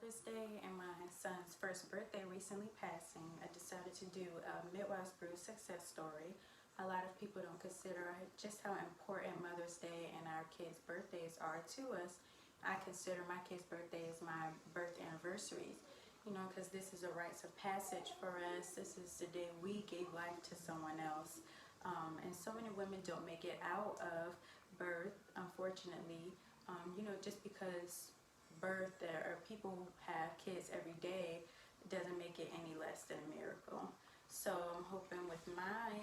Mother's Day and my son's first birthday recently passing, I decided to do a Midwives Brew Success Story. A lot of people don't consider just how important Mother's Day and our kids' birthdays are to us. I consider my kids' birthday as my birth anniversaries, you know, because this is a rites of passage for us. This is the day we gave life to someone else. And so many women don't make it out of birth, unfortunately, you know, just because birth or people have kids every day doesn't make it any less than a miracle. So I'm hoping with my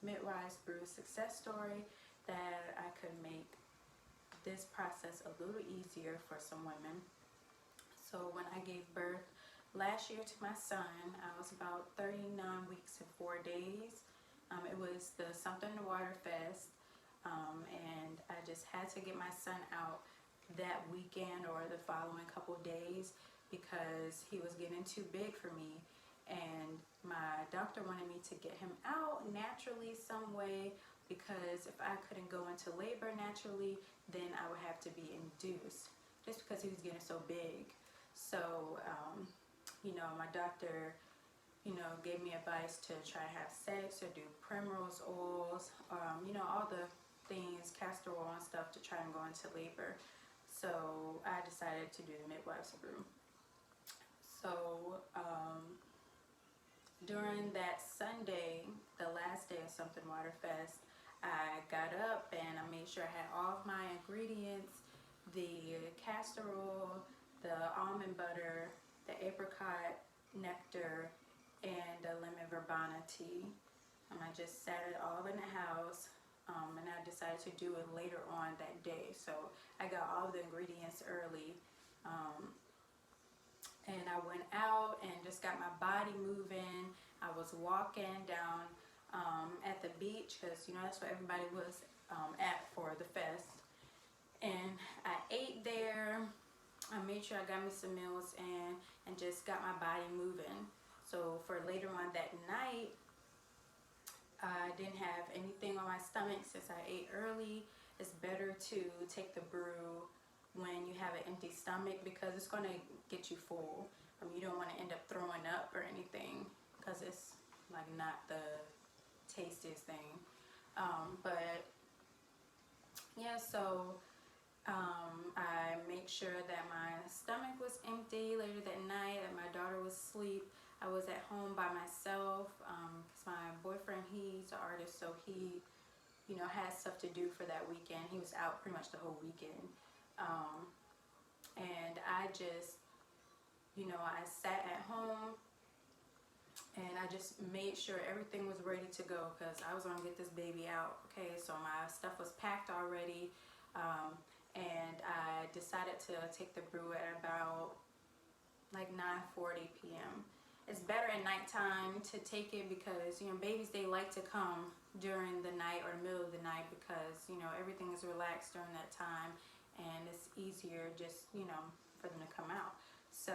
Midwives Brew Success Story that I could make this process a little easier for some women. So when I gave birth last year to my son, I was about 39 weeks and 4 days. It was the Something in the Water Fest, and I just had to get my son out that weekend or the following couple days because he was getting too big for me, and my doctor wanted me to get him out naturally some way, because if I couldn't go into labor naturally, then I would have to be induced, just because he was getting so big. So you know, my doctor, you know, gave me advice to try to have sex or do primrose oils, you know, all the things, castor oil and stuff, to try and go into labor. So I decided to do the Midwives Brew. So during that Sunday, the last day of Something Water Fest, I got up and I made sure I had all of my ingredients: the castor oil, the almond butter, the apricot nectar, and the lemon verbena tea. I just sat it all in the house. And I decided to do it later on that day. So I got all the ingredients early. And I went out and just got my body moving. I was walking down at the beach, because, you know, that's where everybody was at for the fest. And I ate there. I made sure I got me some meals in and just got my body moving. So for later on that night, I didn't have anything on my stomach since I ate early. It's better to take the brew when you have an empty stomach, because it's going to get you full. You don't want to end up throwing up or anything, because it's like not the tastiest thing. But yeah, so I make sure that my stomach was empty later that night, and my daughter was asleep. I was at home by myself because my boyfriend, he's an artist, so he, you know, had stuff to do for that weekend. He was out pretty much the whole weekend. And I just, you know, I sat at home and I just made sure everything was ready to go, because I was going to get this baby out. Okay, so my stuff was packed already. And I decided to take the brew at about like 9:40 p.m. It's better at nighttime to take it, because, you know, babies, they like to come during the night or the middle of the night, because, you know, everything is relaxed during that time and it's easier just, you know, for them to come out. So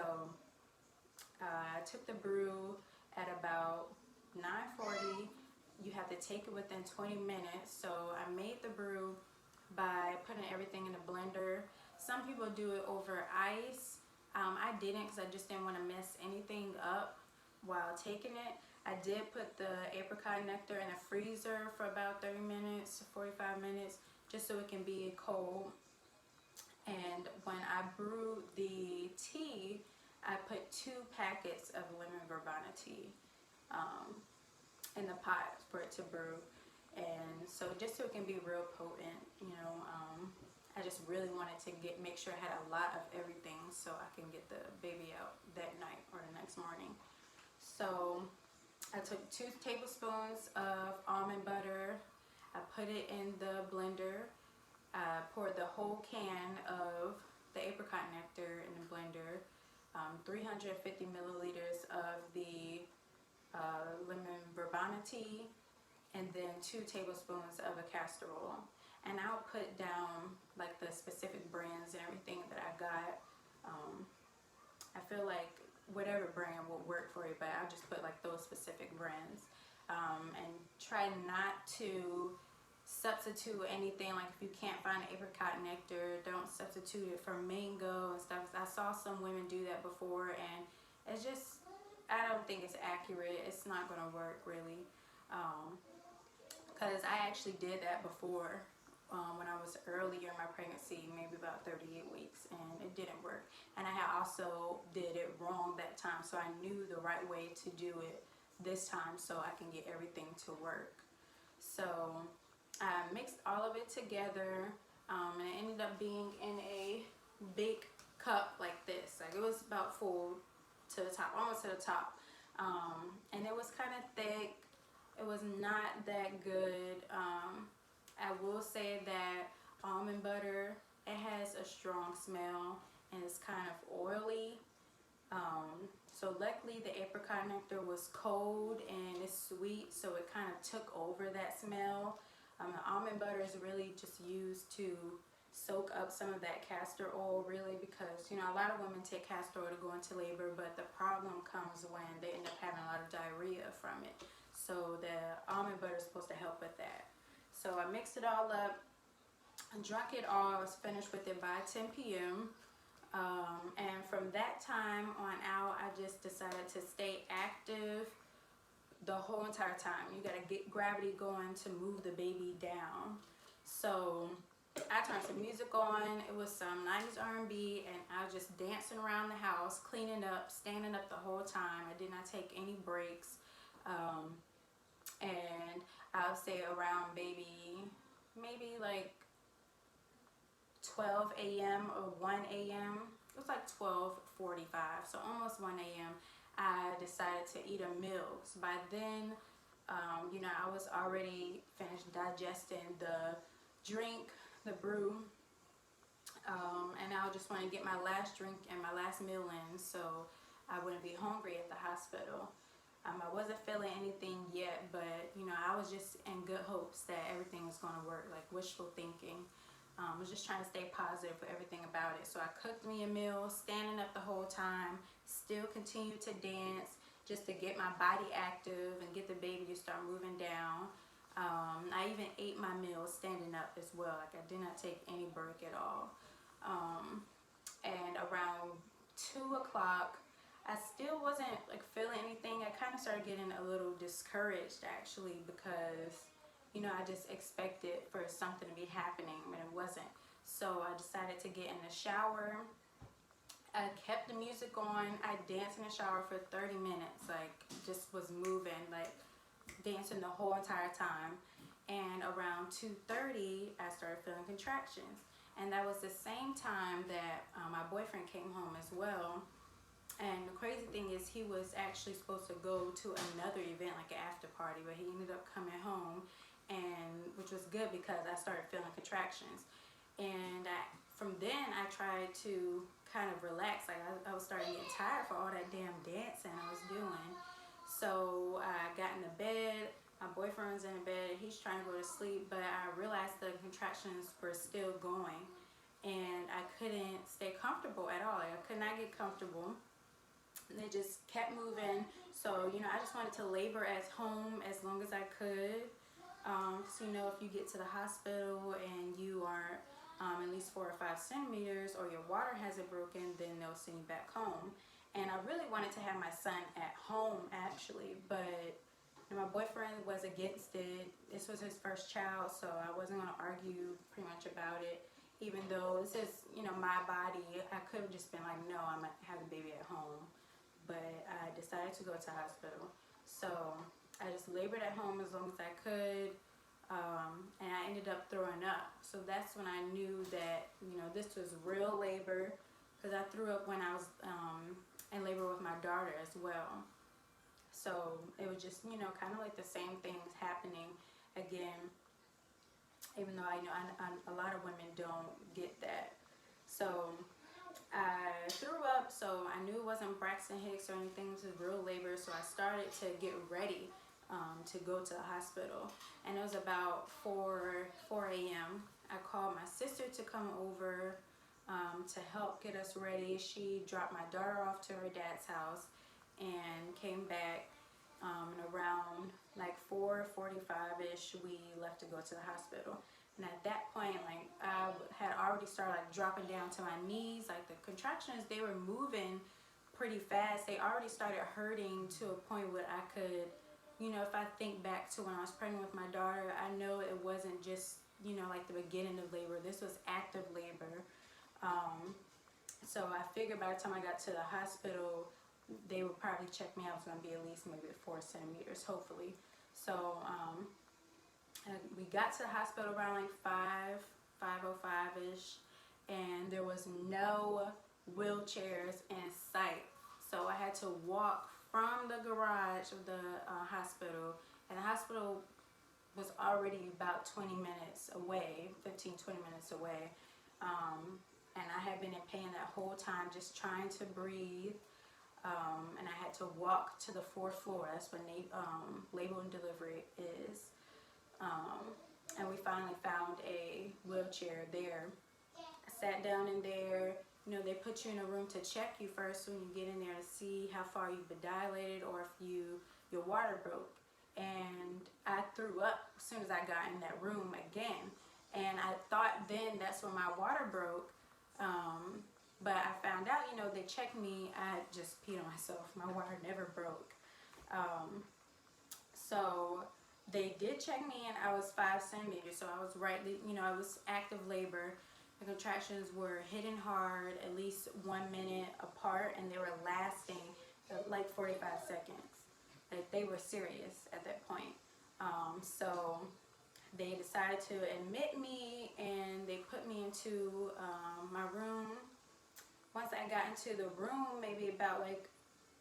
I took the brew at about 9:40. You have to take it within 20 minutes. So I made the brew by putting everything in a blender. Some people do it over ice. I didn't, because I just didn't want to mess anything up while taking it. I did put the apricot nectar in a freezer for about 30 minutes, 45 minutes, just so it can be cold. And when I brewed the tea, I put 2 packets of lemon verbena tea in the pot for it to brew. And so just so it can be real potent, you know, I just really wanted to make sure I had a lot of everything so I can get the baby out that night or the next morning. So I took 2 tablespoons of almond butter. I put it in the blender. I poured the whole can of the apricot nectar in the blender. 350 milliliters of the lemon verbena tea, and then 2 tablespoons of a castor oil. And I'll put down like the specific brands and everything that I got. I feel like whatever brand will work for you, but I'll just put like those specific brands. And try not to substitute anything. Like if you can't find apricot nectar, don't substitute it for mango and stuff. I saw some women do that before, and it's just, I don't think it's accurate. It's not gonna work really, because I actually did that before when I was earlier in my pregnancy, maybe about 38 weeks, and it didn't work. And I had also did it wrong that time, so I knew the right way to do it this time so I can get everything to work. So I mixed all of it together, and it ended up being in a big cup like this. Like it was about full to the top, almost to the top, and it was kind of thick. It was not that good. I will say that almond butter, it has a strong smell and it's kind of oily. So luckily the apricot nectar was cold and it's sweet, so it kind of took over that smell. The almond butter is really just used to soak up some of that castor oil, really, because you know a lot of women take castor oil to go into labor, but the problem comes when they end up having a lot of diarrhea from it. So the almond butter is supposed to help with that. So I mixed it all up and drank it all. I was finished with it by 10 p.m. And from that time on out, I just decided to stay active the whole entire time. You gotta get gravity going to move the baby down. So I turned some music on. It was some 90s R&B, and I was just dancing around the house, cleaning up, standing up the whole time. I did not take any breaks. And I would say around maybe like 12 a.m. or 1 a.m. It was like 12:45, so almost 1 a.m. I decided to eat a meal. So by then, you know, I was already finished digesting the drink, the brew, and I just want to get my last drink and my last meal in so I wouldn't be hungry at the hospital. I wasn't feeling anything yet, but you know, I was just in good hopes that everything was going to work, like wishful thinking. I was just trying to stay positive for everything about it. So I cooked me a meal, standing up the whole time, still continued to dance just to get my body active and get the baby to start moving down. I even ate my meal standing up as well. Like I did not take any break at all. And around 2 o'clock, I still wasn't like feeling anything. I kind of started getting a little discouraged actually, because you know I just expected for something to be happening and it wasn't. So I decided to get in the shower. I kept the music on. I danced in the shower for 30 minutes, like just was moving, like dancing the whole entire time. And around 2:30 I started feeling contractions, and that was the same time that my boyfriend came home as well. And the crazy thing is he was actually supposed to go to another event, like an after party, but he ended up coming home, and which was good because I started feeling contractions. And from then I tried to kind of relax. Like I was starting to get tired for all that damn dancing I was doing. So I got in the bed. My boyfriend's in the bed. He's trying to go to sleep, but I realized the contractions were still going, and I couldn't stay comfortable at all. Like I could not get comfortable. And they just kept moving. So, you know, I just wanted to labor at home as long as I could. So, you know, if you get to the hospital and you are at least 4 or 5 centimeters or your water hasn't broken, then they'll send you back home. And I really wanted to have my son at home actually, but you know, my boyfriend was against it. This was his first child, so I wasn't going to argue pretty much about it. Even though this is, you know, my body, I could have just been like, no, I'm going to have the baby at home. But I decided to go to the hospital. So I just labored at home as long as I could, and I ended up throwing up. So that's when I knew that, you know, this was real labor, because I threw up when I was in labor with my daughter as well. So it was just, you know, kind of like the same things happening again, even though I know a lot of women don't get that. So I threw up, so I knew it wasn't Braxton Hicks or anything. This is real labor. So I started to get ready to go to the hospital, and it was about 4 a.m. I called my sister to come over to help get us ready. She dropped my daughter off to her dad's house and came back, And around like 4:45ish, we left to go to the hospital. And at that point, like, I had already started like dropping down to my knees. Like, the contractions, they were moving pretty fast. They already started hurting to a point where I could, you know, if I think back to when I was pregnant with my daughter, I know it wasn't just, you know, like the beginning of labor. This was active labor. So I figured by the time I got to the hospital, they would probably check me out. It was going to be at least maybe 4 centimeters, hopefully. So we got to the hospital around like 5:05ish, and there was no wheelchairs in sight. So I had to walk from the garage of the hospital, and the hospital was already about 20 minutes away, 15-20 minutes away. And I had been in pain that whole time, just trying to breathe. And I had to walk to the 4th floor. That's when labor and delivery is. And we finally found a wheelchair there. I sat down in there. You know, they put you in a room to check you first when you get in there to see how far you've been dilated or if your water broke. And I threw up as soon as I got in that room again. And I thought then that's when my water broke. But I found out, you know, they checked me. I had just peed on myself. My water never broke. So they did check me, and I was 5 centimeters. So I was right, you know, I was active labor. The contractions were hitting hard, at least 1 minute apart, and they were lasting like 45 seconds. Like, they were serious at that point. So they decided to admit me, and they put me into my room. Once I got into the room, maybe about like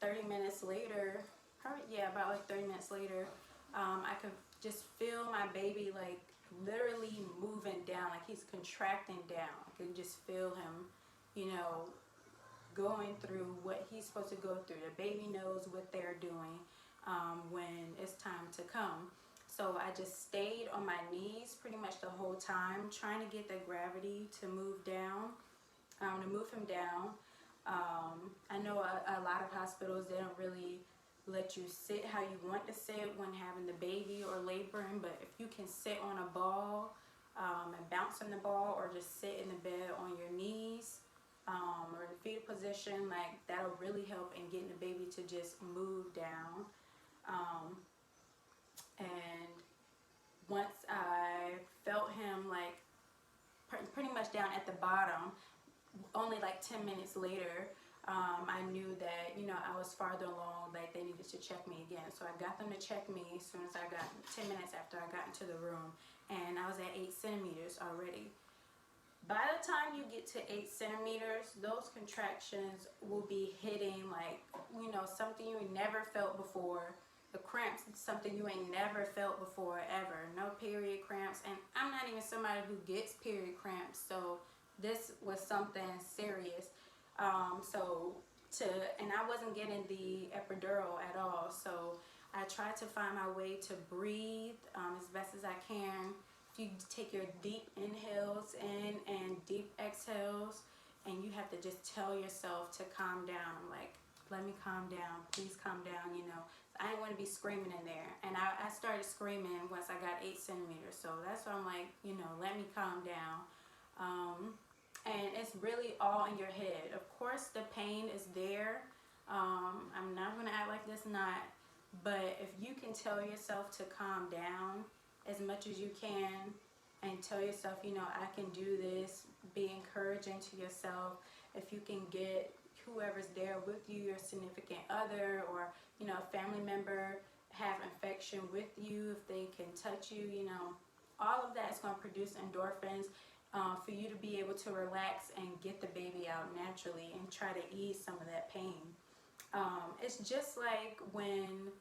30 minutes later, about like 30 minutes later, I could just feel my baby like literally moving down, like he's contracting down. I could just feel him, you know, going through what he's supposed to go through. The baby knows what they're doing when it's time to come. So I just stayed on my knees pretty much the whole time, trying to get the gravity to move down, to move him down. I know a lot of hospitals, they don't really let you sit how you want to sit when having the baby or laboring, but if you can sit on a ball and bounce on the ball, or just sit in the bed on your knees, or in the fetal position, like, that'll really help in getting the baby to just move down. And once I felt him like pretty much down at the bottom, only like 10 minutes later, I knew that, you know, I was farther along, like they needed to check me again. So I got them to check me as soon as I got 10 minutes after I got into the room, and I was at 8 centimeters already. By the time you get to 8 centimeters, those contractions will be hitting like, you know, something you never felt before. The cramps, something you ain't never felt before, ever. No period cramps. And I'm not even somebody who gets period cramps, so this was something serious. And I wasn't getting the epidural at all, so I tried to find my way to breathe as best as I can. If you take your deep inhales in and deep exhales, and you have to just tell yourself to calm down, like, let me calm down, please calm down, you know. I didn't want to be screaming in there, and I started screaming once I got 8 centimeters, so that's why I'm like, you know, let me calm down. And it's really all in your head. Of course, the pain is there. I'm not going to act like this not, but if you can tell yourself to calm down as much as you can, and tell yourself, you know, I can do this, be encouraging to yourself. If you can get whoever's there with you, your significant other, or, you know, a family member, have infection with you, if they can touch you, you know, all of that is going to produce endorphins for you to be able to relax and get the baby out naturally and try to ease some of that pain. It's just like when,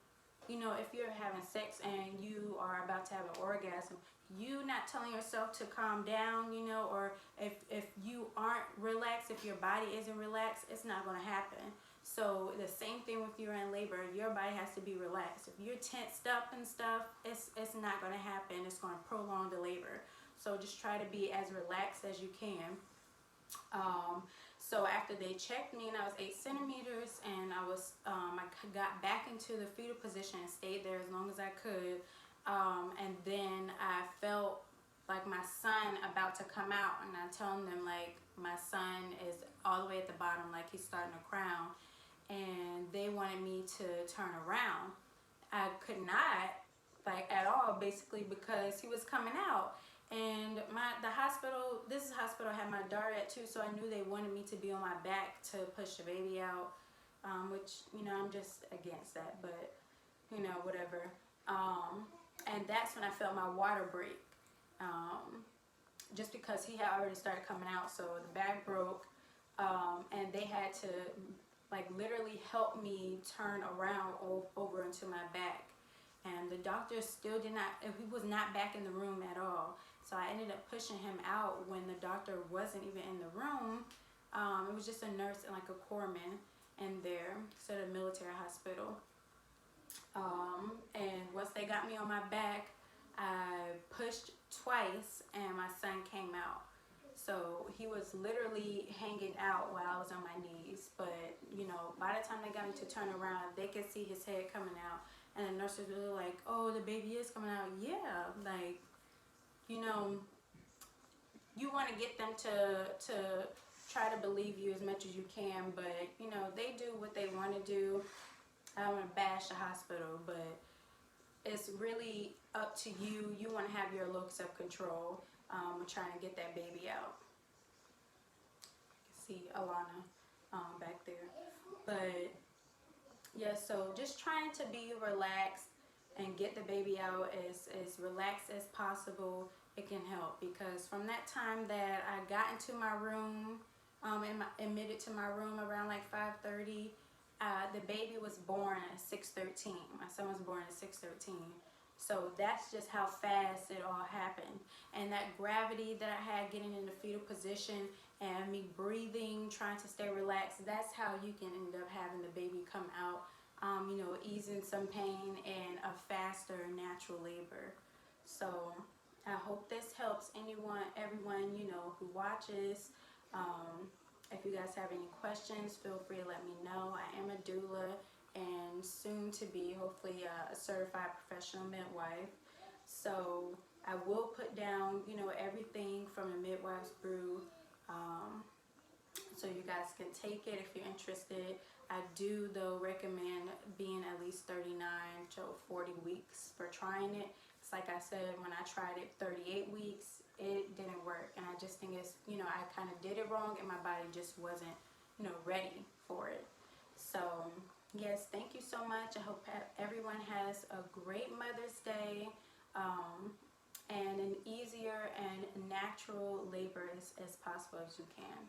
you know, if you're having sex and you are about to have an orgasm, you not telling yourself to calm down, you know, or if you aren't relaxed, if your body isn't relaxed, it's not going to happen. So the same thing with you in labor, your body has to be relaxed. If you're tensed up and stuff, it's not going to happen. It's going to prolong the labor. So just try to be as relaxed as you can. So after they checked me and I was 8 centimeters, and I got back into the fetal position and stayed there as long as I could. And then I felt like my son about to come out, and I'm telling them like my son is all the way at the bottom, like he's starting to crown, and they wanted me to turn around. I could not, like at all, basically, because he was coming out. And the hospital, this hospital had my daughter at too, so I knew they wanted me to be on my back to push the baby out, which, you know, I'm just against that, but, you know, whatever. And that's when I felt my water break, just because he had already started coming out, so the bag broke, and they had to, like, literally help me turn around over into my back. And the doctor still did not, he was not back in the room at all. So I ended up pushing him out when the doctor wasn't even in the room. It was just a nurse and like a corpsman in there, so the military hospital. And once they got me on my back, I pushed twice and my son came out. So he was literally hanging out while I was on my knees. But, you know, by the time they got me to turn around, they could see his head coming out. And the nurses were like, oh, the baby is coming out. Yeah, like, you know, you want to get them to try to believe you as much as you can. But, you know, they do what they want to do. I don't want to bash the hospital, but it's really up to you. You want to have your locus of control with trying to get that baby out. You can see Alana back there. But yeah, so just trying to be relaxed and get the baby out as relaxed as possible, it can help. Because from that time that I got into my room, admitted to my room around like 5:30, the baby was born at 6:13. My son was born at 6:13. So that's just how fast it all happened. And that gravity that I had getting in the fetal position and me breathing, trying to stay relaxed, that's how you can end up having the baby come out, you know, easing some pain and a faster natural labor. So I hope this helps everyone, you know, who watches. If you guys have any questions, feel free to let me know. I am a doula and soon to be, hopefully, a certified professional midwife. So I will put down, you know, everything from the Midwives Brew, so you guys can take it if you're interested. I do, though, recommend being at least 39 to 40 weeks for trying it. It's like I said, when I tried it 38 weeks, it didn't work. And I just think it's, you know, I kind of did it wrong and my body just wasn't, you know, ready for it. So, yes, thank you so much. I hope everyone has a great Mother's Day, and an easier and natural labor as possible as you can.